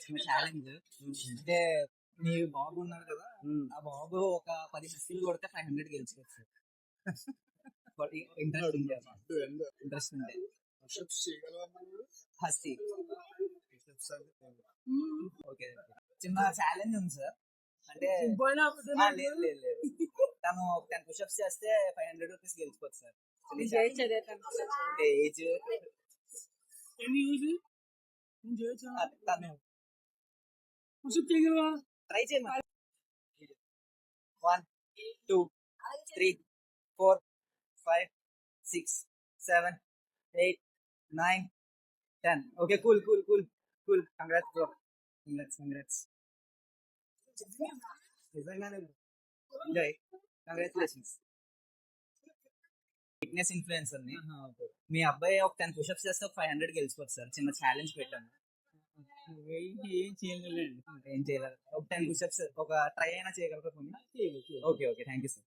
చిన్న ఛాలెంజ్. అంటే మీ బాబు ఉన్నారు కదా, ఆ బాబు ఒక 10 సిక్స్లు కొడితే 500 గెలుచుకోవచ్చు. ఇంట్రెస్ట్ ఉంది, ఇంట్రెస్ట్ ఉంది. హస్తి. ఓకే, చిన్న ఛాలెంజ్ ఉంది సార్. అంటే లేదు లేదు లేదు, తను 10 పుషప్స్ చేస్తే 500 రూపీస్ గెలుచుకోవచ్చు సార్. ఏజ్ తను ట్రై చేయమని. 1 2 3 4 5 6 7 8 9 10. Okay, cool cool cool cool. Congrats bro, congrats. నిజంగానే ఎంజాయ్, కంగ్రాచులేషన్స్. ఫిట్నెస్ ఇన్ఫ్లుయెన్సర్ ని. మీ అబ్బాయి ఒక 10 పుషప్స్ చేస్తే ఒక 500 గెలుచుకోవచ్చు సార్. చిన్న ఛాలెంజ్ పెట్టాను. ఏం చేయలేదు, ఒక 10 పుషప్స్ ఒక ట్రై అయినా చేయగలరా? Okay okay, thank you sir.